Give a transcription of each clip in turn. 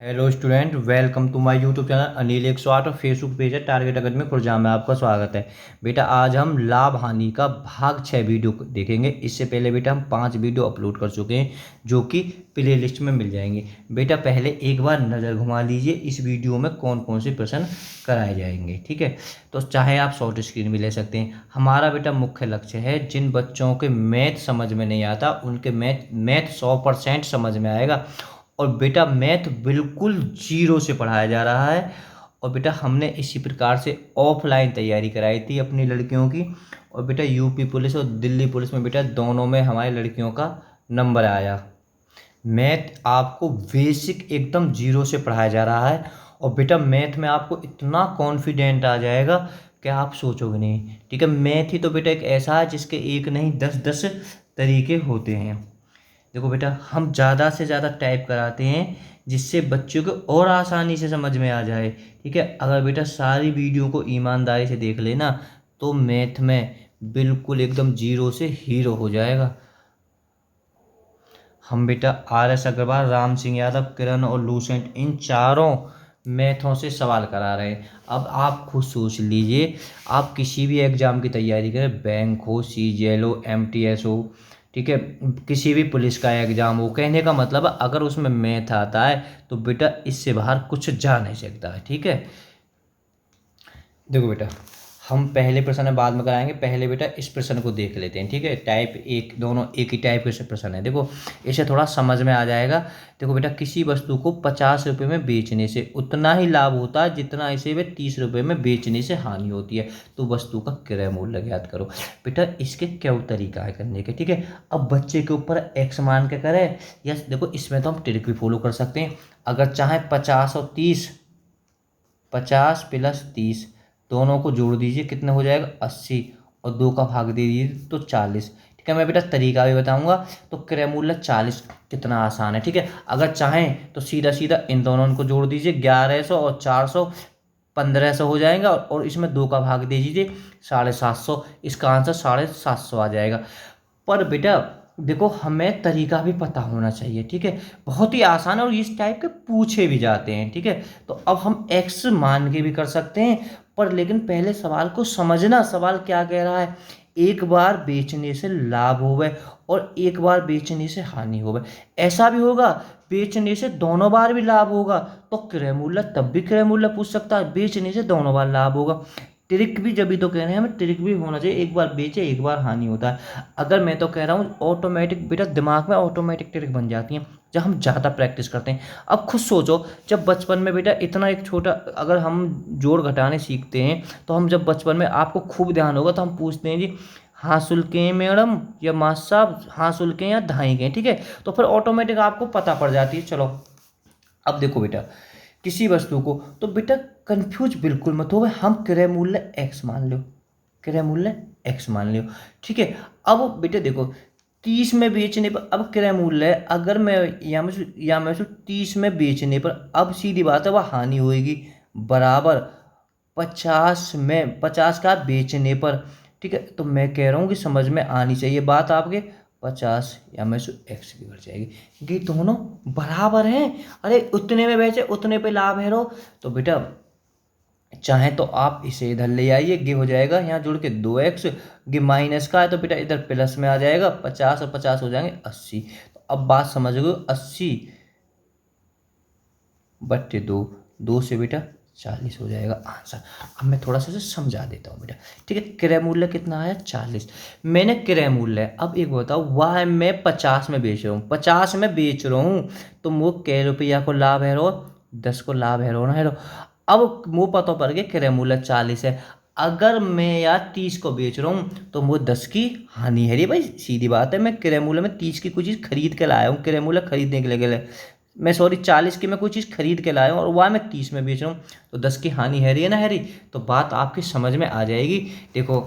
Hello student, welcome to my YouTube channel Anil 108 और Facebook page है target academy Khurja में आपका स्वागत है। बेटा आज हम लाभ हानि का भाग 6 वीडियो देखेंगे। इससे पहले बेटा हम 5 वीडियो अपलोड कर चुके हैं जो कि प्ले लिस्ट में मिल जाएंगे। बेटा पहले एक बार नज़र घुमा लीजिए इस वीडियो में कौन कौन से प्रश्न कराए जाएंगे, ठीक है। तो चाहे आप शॉर्ट स्क्रीन भी ले सकते हैं। हमारा बेटा मुख्य लक्ष्य है जिन बच्चों के मैथ समझ में नहीं आता उनके मैथ 100% समझ में आएगा। और बेटा मैथ बिल्कुल जीरो से पढ़ाया जा रहा है। और बेटा हमने इसी प्रकार से ऑफलाइन तैयारी कराई थी अपनी लड़कियों की। और बेटा यूपी पुलिस और दिल्ली पुलिस में बेटा दोनों में हमारी लड़कियों का नंबर आया। मैथ आपको बेसिक एकदम जीरो से पढ़ाया जा रहा है। और बेटा मैथ में आपको इतना कॉन्फिडेंट आ जाएगा कि आप सोचोगे नहीं, ठीक है। मैथ ही तो बेटा एक ऐसा है जिसके एक नहीं 10 तरीके होते हैं। देखो बेटा हम ज़्यादा से ज़्यादा टाइप कराते हैं जिससे बच्चों को और आसानी से समझ में आ जाए, ठीक है। अगर बेटा सारी वीडियो को ईमानदारी से देख लेना तो मैथ में बिल्कुल एकदम जीरो से हीरो हो जाएगा। हम बेटा RS अग्रवाल, राम सिंह यादव, किरण और लूसेंट इन चारों मैथों से सवाल करा रहे हैं। अब आप खुद सोच लीजिए, आप किसी भी एग्ज़ाम की तैयारी करें, बैंक हो, CGL हो, MTS हो, ठीक है, किसी भी पुलिस का एग्ज़ाम हो, कहने का मतलब है अगर उसमें मैथ आता है तो बेटा इससे बाहर कुछ जा नहीं सकता है, ठीक है। देखो बेटा हम पहले प्रश्न बाद में कराएंगे, पहले बेटा इस प्रश्न को देख लेते हैं, ठीक है। टाइप एक, दोनों एक ही टाइप के प्रश्न है। देखो इसे थोड़ा समझ में आ जाएगा। देखो बेटा किसी वस्तु को 50 रुपये में बेचने से उतना ही लाभ होता है जितना इसे वे 30 रुपये में बेचने से हानि होती है, तो वस्तु का क्रय मूल्य ज्ञात करो। बेटा इसके क्या तरीका है करने के, ठीक है। अब बच्चे के ऊपर x मान के करें या देखो इसमें तो हम ट्रिक भी फॉलो कर सकते हैं। अगर चाहे 50 और 30, 50 + 30 दोनों को जोड़ दीजिए, कितना हो जाएगा 80, और 2 का भाग दे दीजिए तो 40, ठीक है। मैं बेटा तरीका भी बताऊंगा। तो क्रय मूल्य 40 कितना आसान है, ठीक है। अगर चाहें तो सीधा सीधा इन दोनों को जोड़ दीजिए, 1100 और 400 1500 हो जाएगा, और इसमें 2 का भाग दे दीजिए 750, इसका आंसर 750 आ जाएगा। पर बेटा देखो हमें तरीका भी पता होना चाहिए, ठीक है। बहुत ही आसान है और इस टाइप के पूछे भी जाते हैं, ठीक है। तो अब हम x मान के भी कर सकते हैं, पर लेकिन पहले सवाल को समझना, सवाल क्या कह रहा है। एक बार बेचने से लाभ होवे और एक बार बेचने से हानि होवे। ऐसा भी होगा बेचने से दोनों बार भी लाभ होगा तो क्रय मूल्य, तब भी क्रय मूल्य पूछ सकता है। बेचने से दोनों बार लाभ होगा, ट्रिक भी, जब भी तो कह रहे हैं हमें ट्रिक भी होना चाहिए। एक बार बेचे एक बार हानि होता है। अगर मैं तो कह रहा हूँ ऑटोमेटिक बेटा दिमाग में ऑटोमेटिक ट्रिक बन जाती हैं जब हम ज़्यादा प्रैक्टिस करते हैं। अब खुद सोचो, जब बचपन में बेटा इतना एक छोटा, अगर हम जोड़ घटाने सीखते हैं तो हम जब बचपन में, आपको खूब ध्यान होगा, तो हम पूछते हैं जी हाँ शुल्कें मैडम या मास्टर साहब, हाँ शुल्कें या धाएँ, ठीक है। तो फिर ऑटोमेटिक आपको पता पड़ जाती है। चलो अब देखो बेटा किसी वस्तु को, तो बेटा कंफ्यूज बिल्कुल मत हो, हम क्रय मूल्य x मान लो, क्रय मूल्य x मान लो, ठीक है। अब बेटा देखो 30 में बेचने पर, अब क्रय मूल्य है, अगर मैं या मैं 30 में बेचने पर, अब सीधी बात है वह हानि होएगी, बराबर 50 का बेचने पर, ठीक है। तो मैं कह रहा हूँ कि समझ में आनी चाहिए बात आपके। 50 या में से x की बढ़ जाएगी, ये दोनों बराबर हैं। अरे उतने में बेचे उतने पे लाभ है रो। तो बेटा चाहे तो आप इसे इधर ले आइए, ये हो जाएगा यहाँ जुड़ के 2x, ये माइनस का है तो बेटा इधर प्लस में आ जाएगा, 50 और 50 हो जाएंगे 80। तो अब बात समझ गए, 80/2, 2 से बेटा 40 हो जाएगा आंसर। अब मैं थोड़ा सा इसे समझा देता हूँ बेटा, ठीक है। क्रय मूल्य कितना आया 40, मैंने क्रय मूल्य, अब एक बताओ वह मैं 50 में बेच रहा हूँ, 50 में बेच रहा हूँ, तो वो कै रुपया को लाभ है रो, 10 को लाभ है रो ना है रो। अब मुँह पता पड़ गया क्रय मूल्य 40 है। अगर मैं यार 30 को बेच रहा हूँ तो वो 10 की हानि है रे भाई, सीधी बात है। मैं क्रय मूल्य में 30 की कोई चीज़ खरीद के लाया हूँ, क्रय मूल्य खरीदने के लिए मैं सॉरी 40 की मैं कोई चीज़ खरीद के लाया हूँ और वह मैं 30 में बेच रहा हूँ, तो 10 की हानि है रही है ना, है रही। तो बात आपकी समझ में आ जाएगी। देखो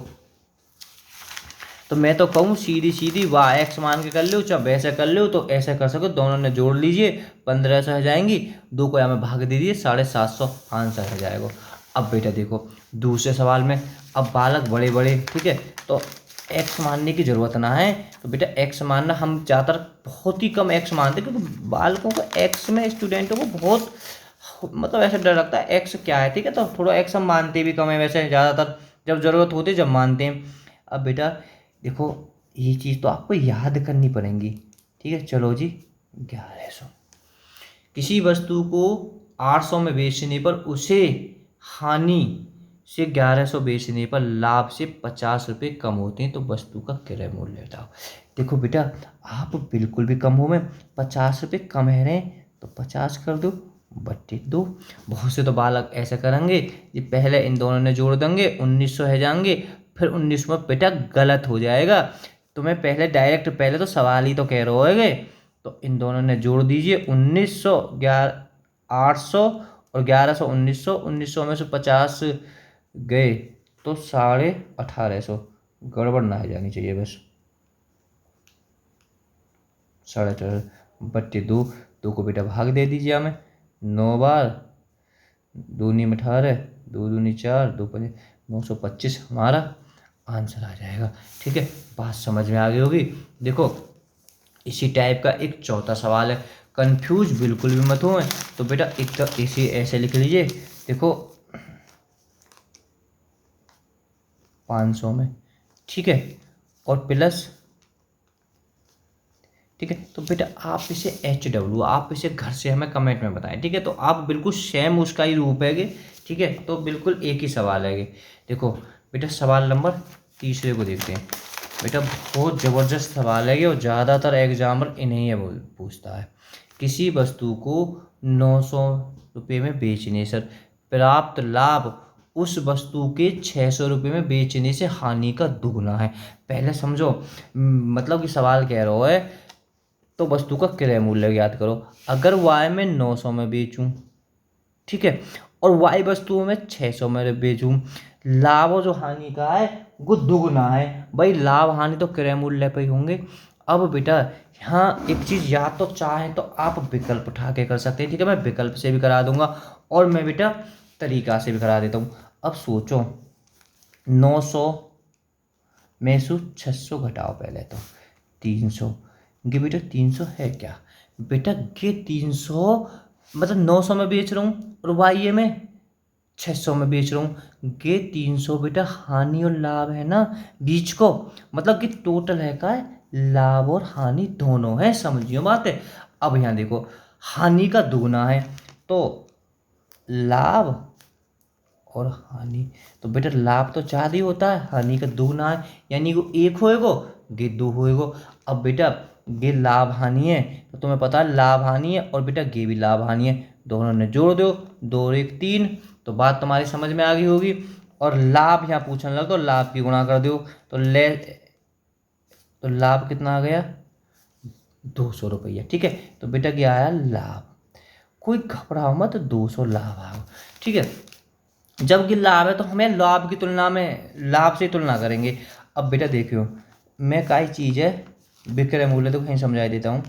तो मैं तो कहूँ सीधी सीधी वाह x मान के कर लो, चाहे वैसे कर लो, तो ऐसे कर सको, दोनों ने जोड़ लीजिए 1500 हो जाएंगी, 2 को यहाँ में भाग दे दीजिए 750 आंसर हो जाएगा। अब बेटा देखो दूसरे सवाल में, अब बालक बड़े बड़े, ठीक है, तो एक्स मानने की ज़रूरत ना है। तो बेटा एक्स मानना हम ज़्यादातर बहुत ही कम एक्स मानते हैं, क्योंकि बालकों को एक्स में, स्टूडेंटों को बहुत मतलब ऐसा डर लगता है एक्स क्या है, ठीक है। तो थोड़ा एक्स हम मानते भी कम है वैसे, ज़्यादातर जब ज़रूरत होती है जब मानते हैं। अब बेटा देखो ये चीज़ तो आपको याद करनी पड़ेगी, ठीक है। चलो जी 1100, किसी वस्तु को 800 में बेचने पर उसे हानि से 1100 बेचने पर लाभ से 50 रुपये कम होते हैं, तो वस्तु का क्रय मूल्य बताओ। देखो बेटा आप बिल्कुल भी कम हो में 50 रुपये कम है रहे, तो 50 कर दो बट्टे 2। बहुत से तो बालक ऐसा करेंगे, ये पहले इन दोनों ने जोड़ देंगे 1900 है जाएंगे, फिर 19 में बेटा गलत हो जाएगा। तुम्हें पहले डायरेक्ट, पहले तो सवाल ही तो कह रहे होगे, तो इन दोनों ने जोड़ दीजिए 1900, 800 और 1100, 1900, 1900 में से 50 गए तो 1850। गड़बड़ ना हो जानी चाहिए बस। 18.5 बट्टे 2, 2 को बेटा भाग दे दीजिए हमें 9 बार, 2 नी 18, 2 दूनी 4, 2 पंजे 925 हमारा आंसर आ जाएगा, ठीक है। बात समझ में आ गई होगी। देखो इसी टाइप का एक चौथा सवाल है, कंफ्यूज बिल्कुल भी मत हो। तो बेटा एक तो इसी ऐसे लिख लीजिए, देखो 500 में, ठीक है, और प्लस, ठीक है। तो बेटा आप इसे HW, आप इसे घर से हमें कमेंट में बताएं, ठीक है। तो आप बिल्कुल सेम उसका ही रूप है, ठीक है। तो बिल्कुल एक ही सवाल है। देखो बेटा सवाल नंबर तीसरे को देखते हैं। बेटा बहुत ज़बरदस्त सवाल है और ज़्यादातर एग्जाम्पल इन्हें ही पूछता है। किसी वस्तु को 900 रुपये में बेचने से प्राप्त लाभ उस वस्तु के 600 रुपये में बेचने से हानि का दुगना है। पहले समझो, मतलब कि सवाल कह रहा है तो वस्तु का क्रय मूल्य ज्ञात करो। अगर y में 900 में बेचूं, ठीक है, और y वस्तुओं में 600 में बेचूं, लाभ और जो हानि का है वो दुगना है। भाई लाभ हानि तो क्रय मूल्य पे ही होंगे। अब बेटा यहाँ एक चीज़ या तो चाहे तो आप विकल्प उठा के कर सकते हैं, ठीक है। मैं विकल्प से भी करा दूंगा और मैं बेटा तरीका से भी करा देता हूँ। अब सोचो 900 में से 600 घटाओ, पहले तो 300, ये बेटा 300 है क्या बेटा, ये 300 मतलब 900 में बेच रहा हूँ और वाई में 600 में बेच रहा हूँ। ये 300 बेटा हानि और लाभ है ना बीच को, मतलब कि टोटल है का लाभ और हानि दोनों है, समझियो बात है। अब यहाँ देखो हानि का दुगना है तो लाभ और हानि, तो बेटा लाभ तो ज़्यादा ही होता है, हानि का दुगना है, यानी वो 1 होएगो गे 2 होएगो। अब बेटा गे लाभ हानि है तो तुम्हें पता है लाभ हानि है, और बेटा गे भी लाभ हानि है, दोनों ने जोड़ दो, 2 और 1 3। तो बात तुम्हारी समझ में आ गई होगी। और लाभ यहाँ पूछने लगा तो लाभ की गुणा कर दो, तो लाभ कितना आ गया 200 रुपया, ठीक है। तो बेटा क्या आया लाभ, कोई घबराओ मत, 200 लाभ आओ, ठीक है। जब कि लाभ है तो हमें लाभ की तुलना में लाभ से तुलना करेंगे। अब बेटा देखियो मैं काई चीज़ है विक्रय मूल्य तो कहीं समझा देता हूँ।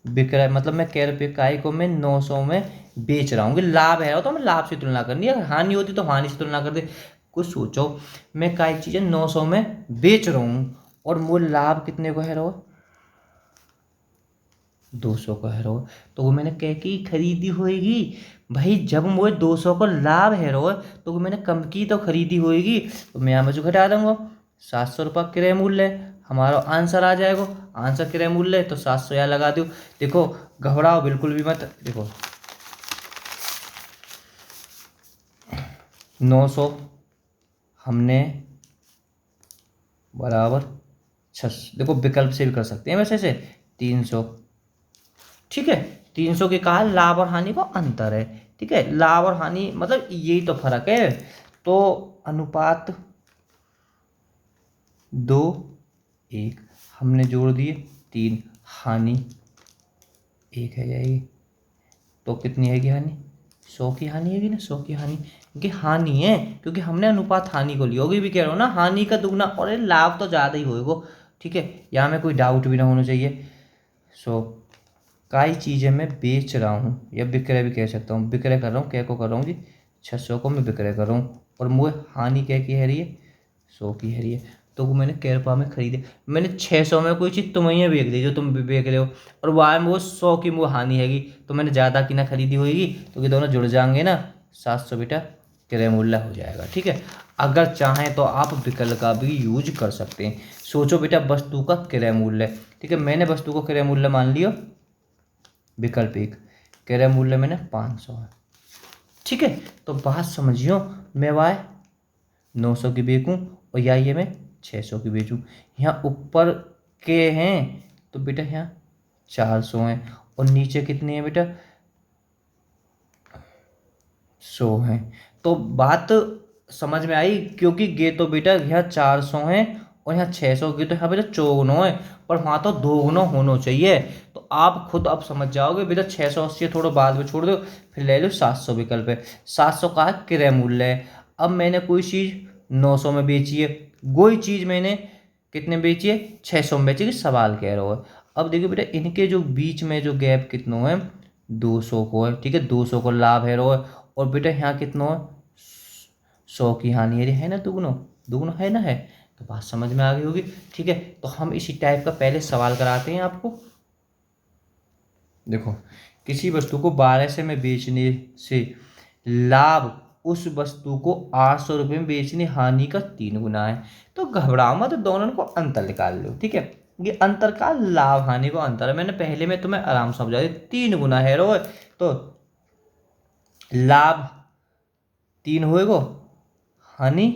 विक्रय मतलब मैं कह रुपये काई को मैं 900 में बेच रहा हूँ, लाभ है तो हमें लाभ से तुलना करनी है, अगर हानि होती तो हानि से तुलना कर दे। कुछ सोचो मैं काई चीज़ है 900 में बेच रहा हूँ और मूल लाभ कितने को है रहो 200 का है रो, तो वो मैंने कह की खरीदी होएगी। भाई जब मुझे 200 को लाभ है रो तो वो मैंने कम की तो खरीदी होएगी, तो मैं यहाँ में जो घटा दूंगा 700 रुपये क्रय मूल्य हमारा आंसर आ जाएगा। आंसर क्रय मूल्य तो 700 यहाँ लगा दो। देखो घबराओ बिल्कुल भी मत। देखो 900 हमने बराबर 600, देखो विकल्प से भी कर सकते हैं वैसे से 300, ठीक है। 300 के कहा लाभ और हानि का अंतर है, ठीक है। लाभ और हानि मतलब यही तो फर्क है। तो अनुपात 2 1 हमने जोड़ दिए 3, हानि 1 है जाएगी, तो कितनी है हानि 100 की हानि है ना, 100 की हानि की हानि है क्योंकि हमने अनुपात हानि को लिया होगी, भी कह रहा हूँ ना हानि का दुगना और लाभ तो ज़्यादा ही होएगा, ठीक है। यहाँ में कोई डाउट भी ना होना चाहिए। सो कई चीज़ें मैं बेच रहा हूँ या विक्रय भी कह सकता हूँ, विक्रय कर रहा हूँ, क्या को कर रहा हूँ जी 600 को मैं विक्रय कर रहा हूँ, और मुझे हानि क्या की है रही है 100 की है रही है। तो वो मैंने कै रुपये में खरीदे, मैंने 600 में कोई चीज़ तुम्हें बेच दी जो तुम बेच रहे हो, और वहाँ में वो 100 की वो हानि हैगी, तो मैंने ज़्यादा की ना खरीदी होगी, तो ये दोनों जुड़ जाएंगे ना, 700 बेटा क्रय मूल्य हो जाएगा। ठीक है, अगर चाहें तो आप विकल्प का भी यूज कर सकते हैं। सोचो बेटा वस्तु का क्रय मूल्य, ठीक है, मैंने वस्तु को क्रय मूल्य मान लिया, विकल्प एक, क्रय मूल्य मैंने 500 है। ठीक है, तो बात समझियो, मैं वाय 900 की बेचूँ और या ये मैं 600 की बेचूँ। यहाँ ऊपर के हैं तो बेटा यहाँ 400 हैं, और नीचे कितने हैं बेटा 100 हैं। तो बात समझ में आई, क्योंकि ये तो बेटा यहाँ 400 हैं और यहाँ 600 की, तो यहाँ बेटा 54 है, पर वहाँ तो 2 गुना होना चाहिए। तो आप खुद अब समझ जाओगे बेटा, 680 थोड़ा बाद में छोड़ दो, फिर ले लो 700 विकल्प है। 700 का क्रय मूल्य है। अब मैंने कोई चीज़ 900 में बेची है, कोई चीज़ मैंने कितने बेची है 600 में बेची है, सवाल कह रहा है। अब देखो बेटा इनके जो बीच में जो गैप कितना है 200 को है। ठीक है, 200 को लाभ है रो है, और बेटा यहाँ कितना है 100 की हानि है ना, दुगुनो दुगुनो है ना, है। तो बात समझ में आ गई होगी। ठीक है, तो हम इसी टाइप का पहले सवाल कराते हैं आपको। देखो, किसी वस्तु को 1200 में बेचने से लाभ उस वस्तु को 800 रुपये में बेचने हानि का 3 गुना है। तो घबराओ मत, दोनों को अंतर निकाल लो। ठीक है, ये अंतर का लाभ हानि को अंतर है, मैंने पहले में तुम्हें आराम समझा दिया, 3 गुना है रो। तो लाभ 3 होएगा, हानि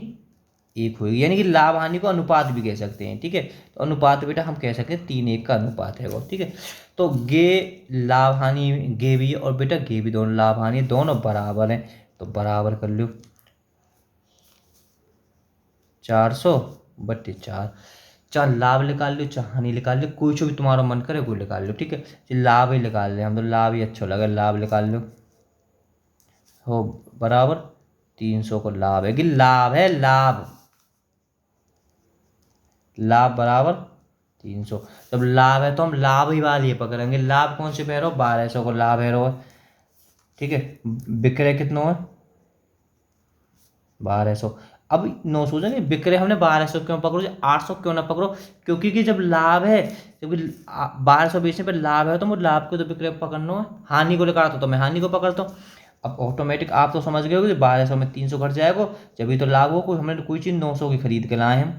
1 होएगी, यानी कि लाभ हानि को अनुपात भी कह सकते हैं। ठीक है, तो अनुपात बेटा हम कह सकते हैं 3:1 का अनुपात है वो। ठीक है, तो गे लाभ हानि गे भी और बेटा गे भी, दोनों लाभ हानि दोनों बराबर हैं, तो बराबर कर लो 400/4। चाहे लाभ निकाल लो चाहे हानि निकाल लो, कोई भी तुम्हारा मन करे वो निकाल लो। ठीक है, लाभ ही निकाल ले, हम तो लाभ ही अच्छा लगे, लाभ निकाल लो हो बराबर 300 को लाभ है कि लाभ है, लाभ लाभ बराबर 300। जब लाभ है तो हम लाभ ही वाली ये पकड़ेंगे। लाभ कौन से पैरो 1200 को लाभ है रो। ठीक है, विक्रय कितना है 1200। अब 900 जाने विक्रय हमने 1200 क्यों पकड़ो, 800 क्यों ना पकड़ो, क्योंकि कि जब लाभ है, क्योंकि 1200 बेचने पर लाभ है तो मुझे लाभ को तो विक्रय पकड़ना है, हानि को लेकर तो मैं हानि को पकड़ता हूँ। अब ऑटोमेटिक आप तो समझ गए हो कि 1200 में 300 घट जाएगा, जब भी तो लाभ हो, कोई हमने कोई चीज़ 900 की खरीद के लाए हम,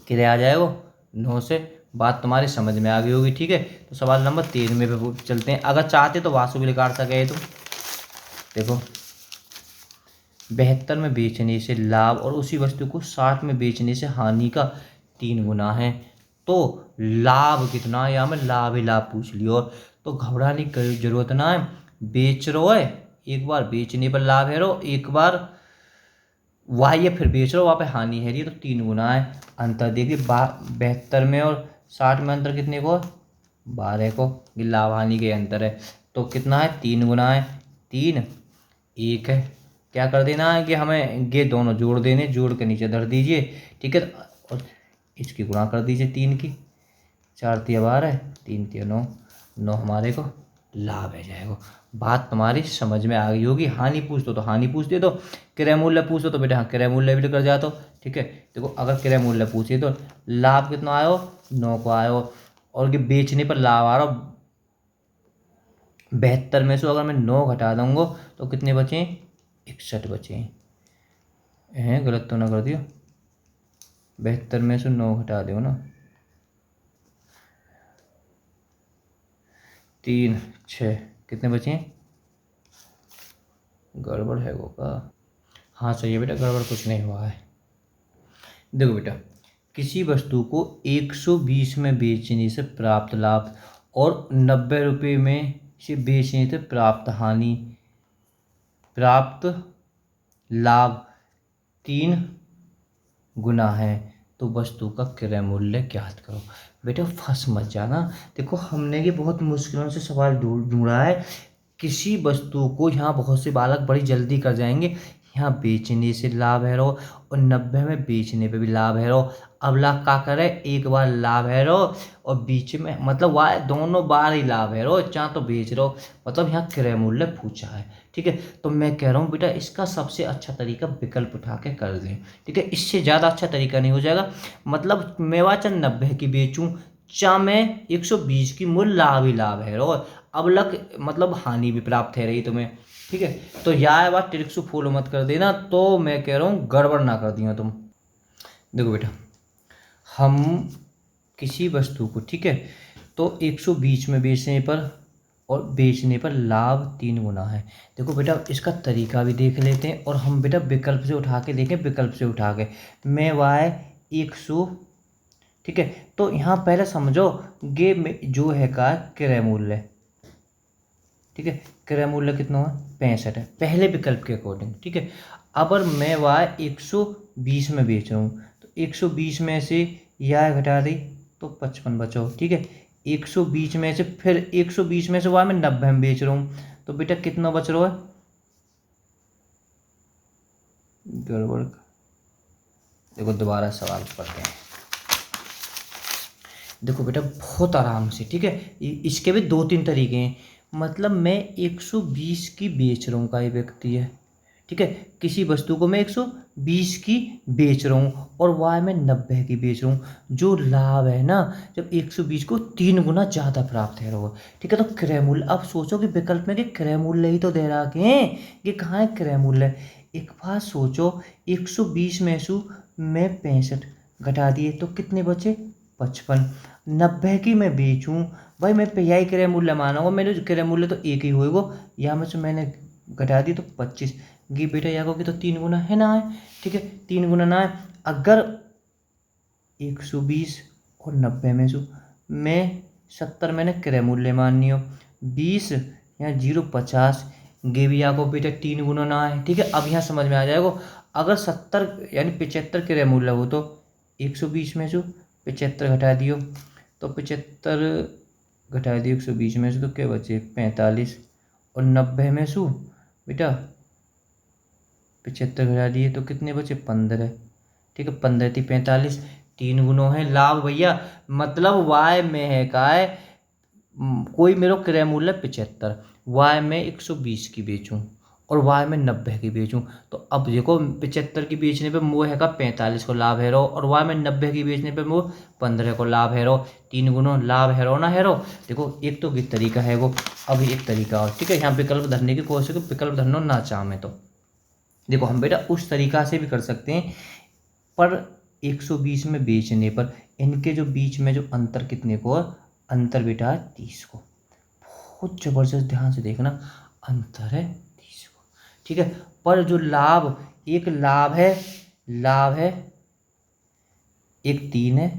कितने आ जाएगा 9 से। बात तुम्हारी समझ में आ गई होगी। ठीक है, तो सवाल नंबर 13 पे चलते हैं। अगर चाहते तो वासु भी निकाल सके। तो देखो, 72 में बेचने से लाभ और उसी वस्तु को 60 में बेचने से हानि का 3 गुना है। तो लाभ कितना है, या मैं लाभ ही लाभ पूछ लियो, तो घबराने की जरूरत ना है। बेच रो है, एक बार बेचने पर लाभ है रो, एक बार वहाँ ये फिर बेच रहे हो वहाँ पे हानि है रही है, तो 3 गुना है। अंतर देखिए 72 में और 60 में अंतर कितने को 12 को, ये लाभ हानि के अंतर है, तो कितना है 3 गुना है। 3 1 है, क्या कर देना है कि हमें ये दोनों जोड़ देने, जोड़ के नीचे धर दीजिए। ठीक है, और इसकी गुणा कर दीजिए 3 की, 4 तिया 12, 3 तिया 9, 9 हमारे को लाभ है जाएगा। बात तुम्हारी समझ में आ गई होगी। हानि पूछ दो तो हानि पूछ दे दो, क्रय मूल्य पूछ दो तो बेटा हाँ क्रय मूल्य भी लेकर जाता हो। ठीक है, देखो अगर क्रय मूल्य पूछिए तो लाभ कितना आयो 9 को आयो, और ये बेचने पर लाभ आ रहा 72 में से अगर मैं 9 घटा दूंगा तो कितने बचे 61 बचे हैं। गलत तो ना कर दियो, 72 में से 9 घटा दो ना, 3 6 कितने बचे हैं, गड़बड़ है वो का, हाँ सही है बेटा, गड़बड़ कुछ नहीं हुआ है। देखो बेटा, किसी वस्तु को 120 में बेचने से प्राप्त लाभ और 90 रुपये में से बेचने से प्राप्त हानि, प्राप्त लाभ 3 गुना है, तो वस्तु का क्रय मूल्य ज्ञात करो। बेटा फंस मत जाना, देखो हमने ये बहुत मुश्किलों से सवाल ढूंढा है। किसी वस्तु को यहाँ बहुत से बालक बड़ी जल्दी कर जाएंगे, यहाँ बेचने से लाभ है रो, और 90 में बेचने पे भी लाभ है रो। अब लाभ का करे, एक बार लाभ है रो और बीच में मतलब वाह दोनों बार ही लाभ है रो, चाहे तो बेच रहो, मतलब यहाँ क्रय मूल्य पूछा है। ठीक है, तो मैं कह रहा हूँ बेटा इसका सबसे अच्छा तरीका विकल्प उठा के कर दें। ठीक है, इससे ज़्यादा अच्छा तरीका नहीं हो जाएगा। मतलब मैं वाचन 90 की बेचूं, चा में 120 की मूल लाभ ही लाभ है रो, अब लक मतलब हानि भी प्राप्त है रही तुम्हें। ठीक है, तो यह बात ट्रिक्स फॉलो मत कर देना, तो मैं कह रहा हूँ गड़बड़ ना कर दिया तुम। देखो बेटा, हम किसी वस्तु को, ठीक है, तो 120 में बेचने पर और बेचने पर लाभ 3 गुना है। देखो बेटा इसका तरीका भी देख लेते हैं, और हम बेटा विकल्प से उठा के देखें, विकल्प से उठा के मैं वाय 100। ठीक है, तो यहाँ पहले समझो गे जो है का क्रय मूल्य। ठीक है, क्रय मूल्य कितना है 65 है पहले विकल्प के अकॉर्डिंग। ठीक है, अब अगर मैं वाय 120 में बेच रहा हूँ, तो 120 में से यह घटा दी तो 55 बचो। ठीक है, 120 में से फिर 120 में से वाय मैं 90 में बेच रहा हूँ, तो बेटा कितना बच रहा है, गड़बड़। देखो दोबारा सवाल पढ़ते हैं। देखो बेटा बहुत आराम से, ठीक है, इसके भी 2-3 तरीके हैं। मतलब मैं 120 की बेच रहा हूँ, का व्यक्ति है, ठीक है, किसी वस्तु को मैं 120 की बेच रहा हूँ और वाय में 90 की बेच रहा हूँ, जो लाभ है ना, जब 120 को 3 गुना ज़्यादा प्राप्त है रहा। ठीक है, तो क्रय मूल्य, अब सोचो कि विकल्प में कि क्रय मूल्य ही तो दे रहा है कि कहाँ है क्रय मूल्य। एक बात सोचो, 120 में से मैं 65 घटा दिए तो कितने बचे 55। 90 की मैं बेचूं, भाई मैं यही क्रय मूल्य मानूंगा, मेरे क्रय मूल्य तो एक ही होएगा, यहाँ में से मैंने घटा दी तो 25। गी बेटा या को कि तो 3 गुना है ना है। ठीक है, 3 गुना ना है। अगर 120 और 90 में से मैं 70 मैंने क्रय मूल्य माननी हो, 20 यहाँ 0 50 गे भी को बेटा 3 गुना ना है। ठीक है, अब यहाँ समझ में आ जाएगा। अगर 70 यानी 75 क्रय मूल्य हो, तो 120 में से 75 घटा दियो, तो 75 घटा दियो 120 में से तो क्या बचे 45, और 90 में से बेटा 75 घटा दिए तो कितने बचे 15। ठीक है, 15 थी 45, 3 गुनो है लाभ भैया। मतलब वाय में है का है कोई मेरा क्रय मूल्य 75, वाय में 120 की बेचूं और वाय में 90 की बेचूं, तो अब देखो 75 की बेचने पे मोह है का 45 को लाभ है रो, और वाय में 90 की बेचने पे मोह 15 को लाभ है रो। 3 गुनो लाभ है रो ना है रो। देखो एक तो किस तरीका है वो, अभी एक तरीका और। ठीक है, यहाँ विकल्प धरने की कोशिश, विकल्प धरना ना चाहे तो देखो हम बेटा उस तरीका से भी कर सकते हैं, पर 120 में बेचने पर इनके जो बीच में जो अंतर कितने को है, अंतर बेटा है 30 को। बहुत जबरदस्त, ध्यान से देखना, अंतर है 30 को। ठीक है, पर जो लाभ, एक लाभ है, लाभ है, एक 3 है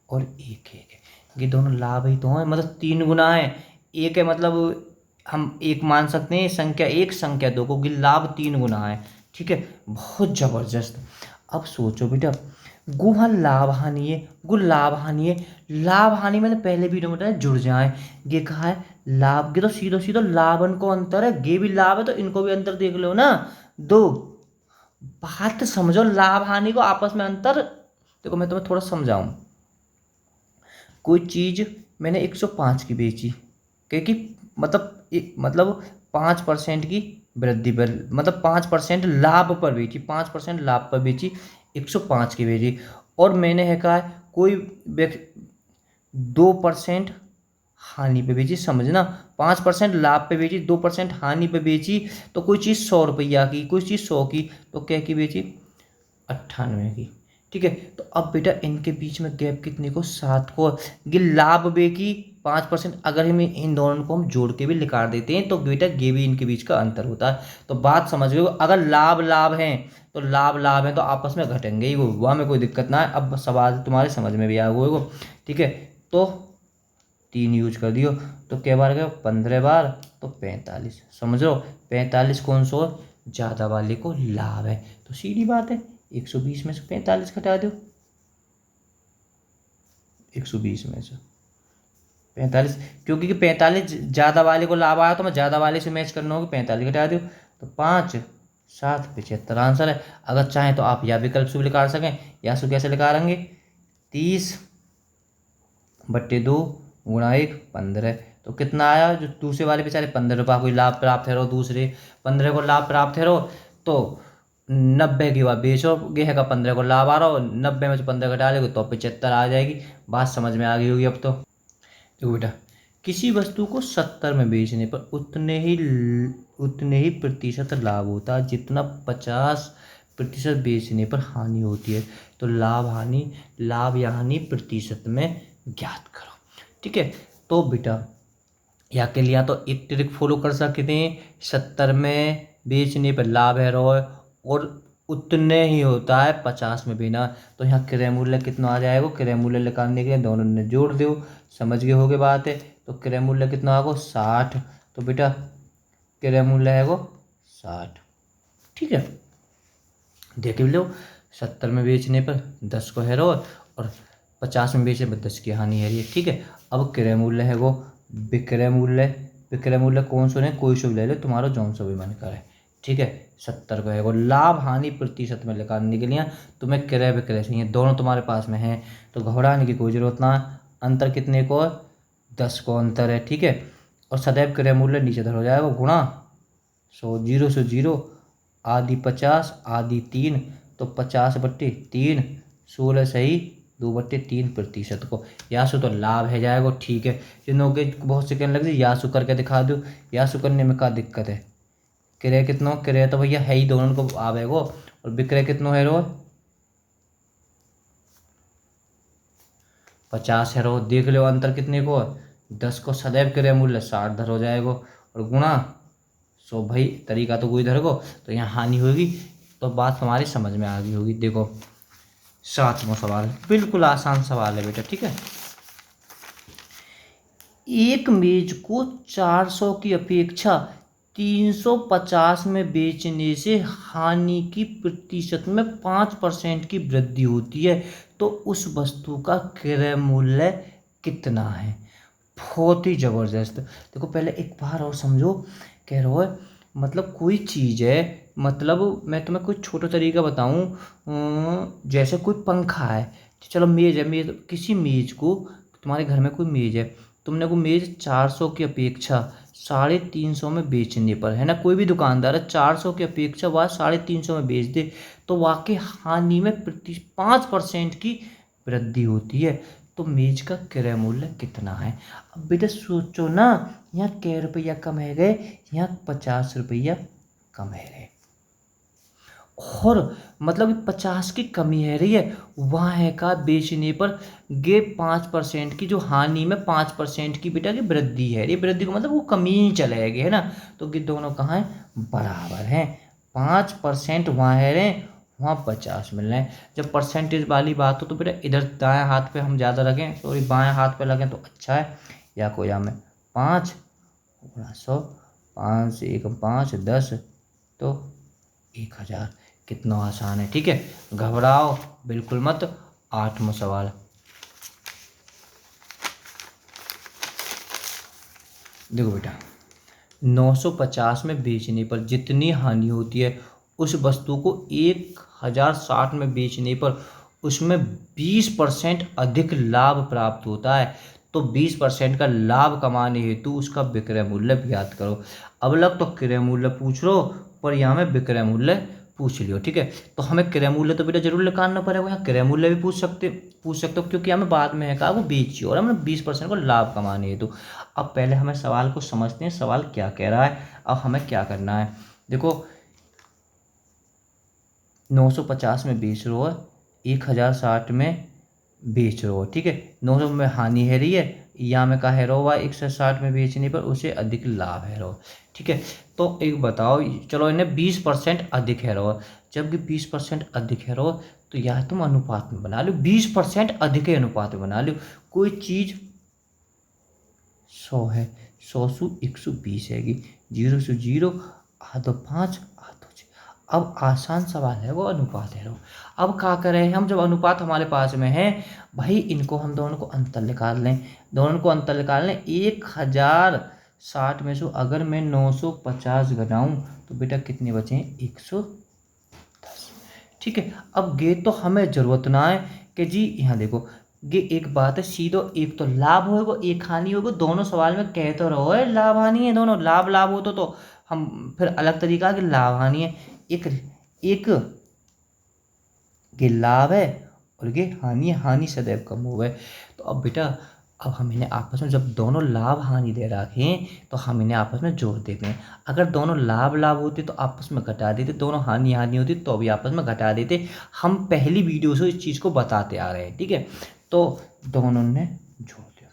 और एक है, ये दोनों लाभ ही तो हैं, मतलब 3 गुना है। एक है मतलब हम एक मान सकते हैं संख्या 1 संख्या 2 को, कि लाभ 3 गुना है। ठीक है, बहुत जबरदस्त। अब सोचो बेटा गुहा लाभ हानि है, गु लाभ हानि है, लाभ हानि मैंने पहले वीडियो में बताया जुड़ जाए। ये कहा है लाभ के, तो सीधो सीधो लाभन को अंतर है, ये भी लाभ है तो इनको भी अंतर देख लो ना। दो बात समझो, लाभ हानि को आपस में अंतर। देखो मैं तुम्हें थोड़ा समझाऊं, कोई चीज मैंने 105 की बेची, क्योंकि मतलब 5% की वृद्धि पर, मतलब 5% लाभ पर बेची, 5% लाभ पर बेची, 105 की बेची। और मैंने है कहा कोई 2% हानि पे बेची, समझना, 5% लाभ पे बेची, 2% हानि पे बेची, तो कोई चीज़ 100 रुपया की, कोई चीज़ 100 की, तो क्या की बेची 98 की। ठीक है, तो अब बेटा इनके बीच में गैप कितने को 7 को, ये लाभ बे की 5%, अगर हम इन दोनों को हम जोड़ के भी निकाल देते हैं तो बेटा ये भी इनके बीच का अंतर होता है। तो बात समझ गए हो, अगर लाभ लाभ है तो लाभ लाभ है तो आपस में घटेंगे ही, वो वहाँ में कोई दिक्कत ना है। अब सवाल तुम्हारे समझ में भी आ गया होगा। ठीक है, तो 3 यूज कर दियो, तो क्या बार गया 15 बार, तो 45, समझ लो 45 कौन सा ज़्यादा वाले को लाभ है, तो सीधी बात है 120 में से 45 घटा दो, 120 में से 45, क्योंकि 45 ज़्यादा वाले को लाभ आया तो मैं ज़्यादा वाले से मैच करना होगा, 45 घटा दो, तो 5 775 आंसर है। अगर चाहें तो आप या विकल्प से भी निकाल सकें, या सु कैसे निकालेंगे, 30/2 गुणा 1 15। तो कितना आया, जो दूसरे वाले बेचारे 15 रुपये को लाभ प्राप्त है रो, दूसरे 15 को लाभ प्राप्त है रो, तो 90 की बात बेचो गेह का 15 को लाभ आ रहा हो, 90 में से 15 घटा लेंगे तो 75 आ जाएगी। बात समझ में आ गई होगी अब तो। देखो बेटा, किसी वस्तु को 70 में बेचने पर उतने ही प्रतिशत लाभ होता है जितना 50% बेचने पर हानि होती है। तो लाभ या हानि प्रतिशत में ज्ञात करो। ठीक है, तो बेटा या के लिए तो एक ट्रिक फॉलो कर सकते हैं, 70 में बेचने पर लाभ है रो, और उतने ही होता है 50 में बेचना। तो यहाँ क्रय मूल्य कितना आ जाएगा, क्रय मूल्य निकालने के लिए दोनों ने जोड़ दो, समझ गए होगे बात है। तो क्रय मूल्य कितना आएगा, 60। तो बेटा क्रय मूल्य है वो 60। ठीक है, देख लो, 70 में बेचने पर 10 को है रो, और 50 में बेचने पर 10 की हानि है रही है। ठीक है, अब क्रय मूल्य है वो विक्रय मूल्य कौन सा है, कोई सा भी ले लो, तुम्हारा जौन सा भी मन करे। ठीक है, 70 को है वो। लाभ हानि प्रतिशत में निकालने के लिए तुम्हें क्रय विक्रय चाहिए, दोनों तुम्हारे पास में है, तो घबराने की कोई जरूरत ना। अंतर कितने को, 10 को अंतर है। ठीक है, और सदैव क्रय मूल्य नीचे धर हो जाएगा, गुणा 100, 0 से 0, आधी 50 आधी 3, तो 50/3, 16 सही 2/3% को। यासु तो लाभ है जाएगा। ठीक है, जिनों के बहुत सेकंड लग जाए, यासु करके दिखा दो। यासु करने में क्या दिक्कत है, क्रय कितना, क्रय तो भैया है ही दोनों को आवेगो, और विक्रय कितना है रो, 50 है रो। देख लो अंतर कितने को, 10 को सदैव क्रय मूल्य 60 धर हो जाएगा, और गुणा 100, भाई तरीका तो कोई धर को, तो यहाँ हानि होगी। तो बात हमारी समझ में आ गई होगी। देखो 7वां सवाल बिल्कुल आसान सवाल है बेटा। ठीक है, एक मेज को 400 की अपेक्षा 350 में बेचने से हानि की प्रतिशत में 5% की वृद्धि होती है, तो उस वस्तु का क्रय मूल्य कितना है। बहुत ही जबरदस्त। देखो पहले एक बार और समझो, कह रहा है मतलब कोई चीज़ है, मतलब मैं तुम्हें कुछ छोटा तरीका बताऊं, जैसे कोई पंखा है, चलो मेज है, किसी मेज को, तुम्हारे घर में कोई मेज है, तुमने वो मेज 400 की अपेक्षा 350 में बेचने पर, है ना, कोई भी दुकानदार है 400 की अपेक्षा वह 350 में बेच दे, तो वाकई हानि में 5% की वृद्धि होती है। तो मेज का क्रय मूल्य कितना है। अब बेटा सोचो ना, यहाँ कै रुपया कम है गए, यहाँ 50 रुपया कम है गए, और मतलब 50 की कमी है रही है, वहाँ है का बेचने पर गे 5% की, जो हानि में 5% की बेटा की वृद्धि है, ये वृद्धि को मतलब वो कमी ही चलेगी, है ना। तो कि दोनों कहाँ है, बराबर हैं, 5% वहाँ है रे, वहाँ 50 मिल रहे हैं। जब परसेंटेज वाली बात हो तो बेटा इधर दाएं हाथ पे हम ज़्यादा रखें, सॉरी बाएं हाथ पे लगें तो अच्छा है। या कोई में 5 गुणा 100, 5 से 1 5, 10, तो 1000। कितना आसान है। ठीक है, घबराओ बिल्कुल मत। 8वां सवाल, देखो बेटा, 950 में बेचने पर जितनी हानि होती है, उस वस्तु को 1060 में बेचने पर उसमें 20% अधिक लाभ प्राप्त होता है, तो 20% का लाभ कमाने हेतु उसका विक्रय मूल्य ज्ञात करो। अब लग तो क्रय मूल्य पूछ लो, पर यहाँ में विक्रय मूल्य पूछ लियो। ठीक है, तो हमें क्रय मूल्य तो बेटा जरूर निकालना पड़ेगा, यहाँ क्रय मूल्य भी पूछ सकते हो, क्योंकि हमें बाद में है कहा वो बेचिए, और हमें 20% को लाभ कमाने हेतु। अब पहले हमें सवाल को समझते हैं, सवाल क्या कह रहा है, अब हमें क्या करना है। देखो 950 में बेच रहे हो, 1060 में बेच रहे हो। ठीक है, 900 में हानि है रही है, यहाँ में कहा है रो 160 में बेचने पर उसे अधिक लाभ है रो। ठीक है, तो एक बताओ, चलो इन्हें 20% अधिक है रो, जबकि 20% अधिक है रो, तो यह तुम अनुपात में बना लो, 20% अधिक है अनुपात में बना लो। कोई चीज़ 100 है, 100 से 120 है, 0 से 0, आधो 5 आधो 6। अब आसान सवाल है, वो अनुपात है रो। अब क्या करें हम, जब अनुपात हमारे पास में है भाई, इनको हम दोनों को अंतर निकाल लें, 1060 60 में से अगर मैं 950 घटाऊँ तो बेटा कितने बचे हैं? 110। ठीक है, अब ये तो हमें जरूरत ना है कि जी यहाँ देखो, ये एक बात है सीधो, एक तो लाभ होगा एक हानि होगा, दोनों सवाल में कह तो रहो है लाभ हानि है, दोनों लाभ लाभ हो तो हम फिर अलग तरीका कि लाभ हानि है। एक एक ये लाभ है और ये हानि है, हानि सदैव कम हो गए। तो अब बेटा अब हम इन्हें आपस में, जब दोनों लाभ हानि दे रखें तो हम इन्हें आपस में जोड़ देते हैं। अगर दोनों लाभ लाभ होते तो आपस में घटा देते, दोनों हानि हानि होती तो भी आपस में घटा देते। हम पहली वीडियो से इस चीज़ को बताते आ रहे हैं। ठीक है, तो दोनों ने जोड़ दिया।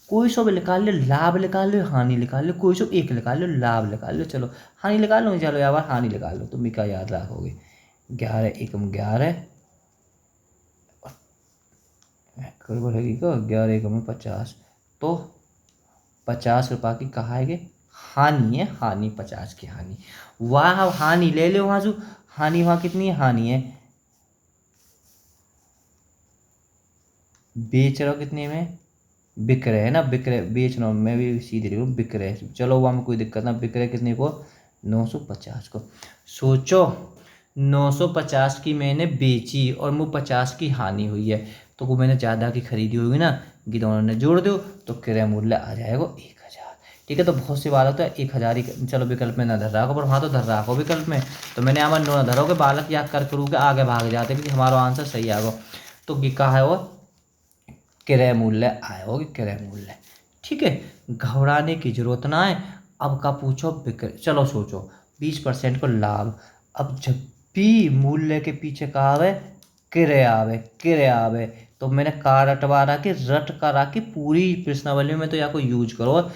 कोई सा भी निकाल लो, लाभ निकाल लो, हानि निकाल लो, कोई सा एक निकाल लो, लाभ निकाल लो, चलो हानि निकाल लो, चलो यार हानि निकाल लो, तुम भी क्या याद रखोगे? 11 एकम 11 बढ़ेगी को 11 एकम 50, तो 50 रुपये की कहा है कि हानि है, हानि 50 की हानि। वहाँ हानि ले लो, वहाँ जो हानि वहाँ कितनी है? हानि है, बेच रहा हो कितने में? बिक रहे है ना, बिक रहे, बेच रहा हूँ मैं भी सीधे लिखूँ बिक रहे, चलो वहाँ में कोई दिक्कत ना, बिक रहे कितने को? 950 को। सोचो 950 की मैंने बेची और मुझे 50 की हानि हुई है, तो वो मैंने ज़्यादा की खरीदी होगी ना, कि दोनों ने जोड़ दो तो क्रय मूल्य आ जाएगा 1000। ठीक है, तो बहुत सी बात होता है 1000 ही, चलो विकल्प में ना धर रखो, पर हाँ तो धर रखो विकल्प में, तो मैंने यहाँ नो ना धरो कि बालक या कर करूँ के आगे भाग जाते, क्योंकि हमारा आंसर सही आएगा। तो ये कहा है वो क्रय मूल्य आया होगी, क्रय मूल्य। ठीक है, घबराने की जरूरत ना है। अब का पूछो विक्रय, चलो सोचो 20% को लाभ। अब जब भी मूल्य के पीछे कहा आवे क्रय आवे, क्रय आवे, तो मैंने का रटवा रहा कि रट करा कि पूरी प्रश्नावली में तो या को यूज करो।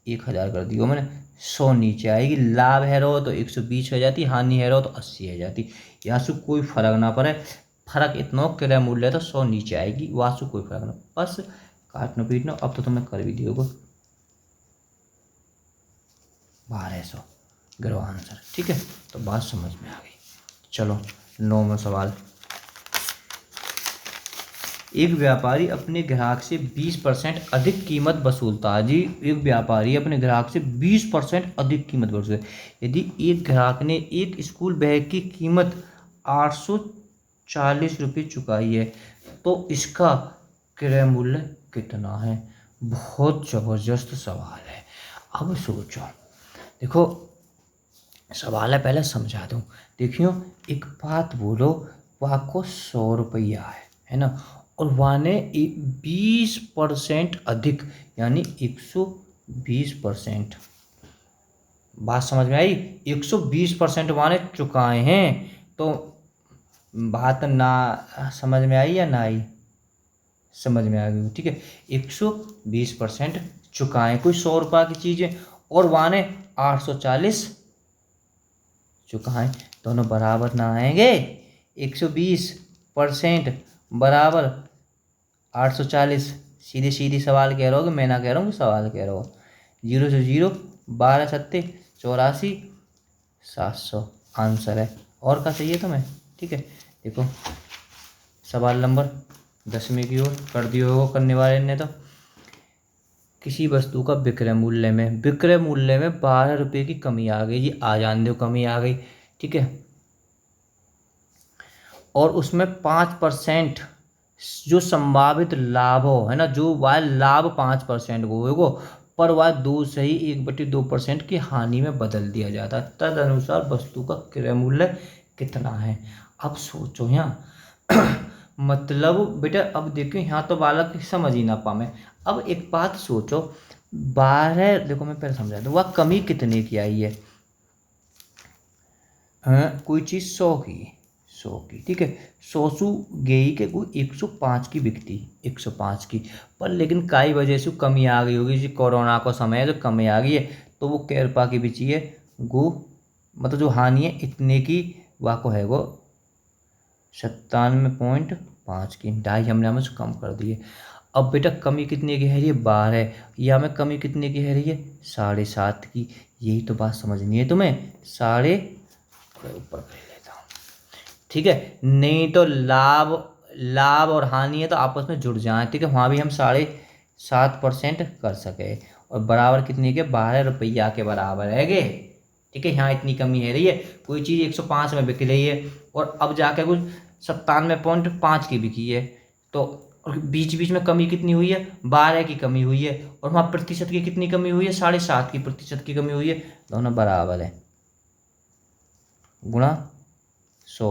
1000 कर दियो मैंने, 100 नीचे आएगी। लाभ है रो तो 120 हो जाती, हानि है रो तो 80 हो जाती। यहाँ से कोई फर्क ना पड़े, फर्क इतना क्रय मूल्य तो 100 नीचे आएगी, वासु कोई फर्क ना, बस काटना पीटना। अब तो तुम्हें कर भी दियोगे 1200 गिरो आंसर। ठीक है, तो बात समझ में आ गई। चलो 9वां सवाल। एक व्यापारी अपने ग्राहक से 20% अधिक कीमत वसूलता है। जी, एक व्यापारी अपने ग्राहक से 20% अधिक कीमत वसूलता है। यदि एक ग्राहक ने एक स्कूल बैग की कीमत 840 रुपये चुकाई है तो इसका क्रय मूल्य कितना है? बहुत ज़बरदस्त सवाल है। अब सोचो, देखो सवाल है, पहले समझा दूँ। देखियो, एक बात बोलो, वो आपको 100 रुपया है ना, और वहाँ ने 20% अधिक यानी 120%। बात समझ में आई? 120% वहाँ ने चुकाए हैं, तो बात ना समझ में आई या ना आई? समझ में आ गई। ठीक है, 120% चुकाए, कोई 100 रुपये की चीज़ है और वहाँ ने 840 चुकाए, दोनों बराबर ना आएंगे। 120% बराबर 840, सीधे सीधे सवाल कह रहा हो कि मैं ना कह रहा हूँ कि सवाल कह रहा हो। 0 से 0, 12 सत्ते 84, 700 आंसर है। और क्या चाहिए तुम्हें? ठीक है, देखो सवाल नंबर 10वें की ओर कर दियो होगा करने वाले ने। तो किसी वस्तु का विक्रय मूल्य में 12 रुपये की कमी आ गई जी, आ जान दो कमी आ गई। ठीक है, और उसमें 5% जो संभावित लाभ हो है ना, जो वह लाभ 5% को होगा, पर वह 2 से ही 1/2% की हानि में बदल दिया जाता है। तदनुसार वस्तु का क्रय मूल्य कितना है? अब सोचो यहाँ मतलब बेटा, अब देखो यहाँ तो बालक समझ ही ना पाए। अब एक बात सोचो, 12, देखो मैं पहले समझा दूँ, वह कमी कितने की आई है? हाँ, कोई चीज़ 100 की, ठीक है, 100 गई के कोई 105 की बिकती, 105 की, पर लेकिन कई वजह से कमी आ गई होगी जी, कोरोना का समय है तो कमी आ गई है, तो वो कै रुपये की बिची है गो, मतलब जो हानि है इतने की, वह को है वो 97.5 की, 2.5 हमने हमें कम कर दिए। अब बेटा कमी कितने की है रही है? 12, या हमें कमी कितने की है रही है? 7.5 की। यही तो बात समझनी है तुम्हें, साढ़े ऊपर कर लेता हूँ। ठीक है, नहीं तो लाभ लाभ और हानि है तो आपस में जुड़ जाए। ठीक है, वहाँ भी हम 7.5% कर सके, और बराबर कितने के, 12 रुपया के बराबर है गे। ठीक है, यहाँ इतनी कमी है रही है, कोई चीज़ 105 में बिक रही है और अब जाके कुछ 97.5 की बिकी है, तो बीच बीच में कमी कितनी हुई है, 12 की कमी हुई है, और वहाँ प्रतिशत की कितनी कमी हुई है, 7.5 की प्रतिशत की कमी हुई है, दोनों बराबर है, गुणा 100।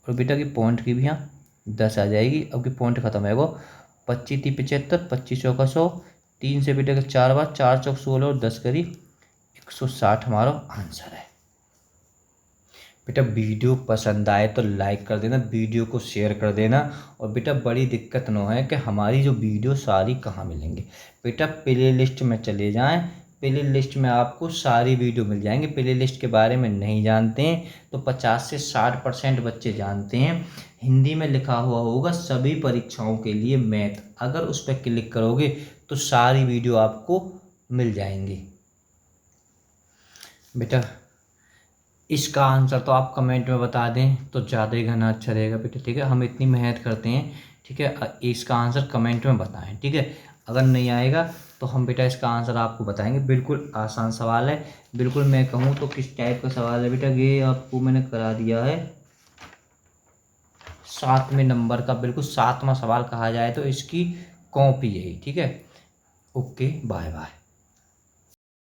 और बेटा की पॉइंट की भी यहाँ 10 आ जाएगी। अब की पॉइंट खत्म है वो, 25 3 75, 25 का 100, 3 से बेटा के 4 बार, 4 चौक 16 और 10 करी 160 हमारा आंसर है। बेटा वीडियो पसंद आए तो लाइक कर देना, वीडियो को शेयर कर देना, और बेटा बड़ी दिक्कत न है कि हमारी जो वीडियो सारी कहाँ मिलेंगे। बेटा प्ले लिस्ट में चले जाएं, प्ले लिस्ट में आपको सारी वीडियो मिल जाएंगे। प्ले लिस्ट के बारे में नहीं जानते हैं तो 50 से 60% बच्चे जानते हैं। हिंदी में लिखा हुआ होगा सभी परीक्षाओं के लिए मैथ, अगर उस पर क्लिक करोगे तो सारी वीडियो आपको मिल जाएंगी। बेटा इसका आंसर तो आप कमेंट में बता दें तो ज़्यादा ही घना अच्छा रहेगा बेटा। ठीक है, हम इतनी मेहनत करते हैं। ठीक है, इसका आंसर कमेंट में बताएं। ठीक है, अगर नहीं आएगा तो हम बेटा इसका आंसर आपको बताएंगे। बिल्कुल आसान सवाल है, बिल्कुल मैं कहूँ तो किस टाइप का सवाल है बेटा, ये आपको मैंने करा दिया है 7वें नंबर का, बिल्कुल 7वां सवाल कहा जाए तो इसकी कॉपी है। ठीक है, ओके, बाय बाय।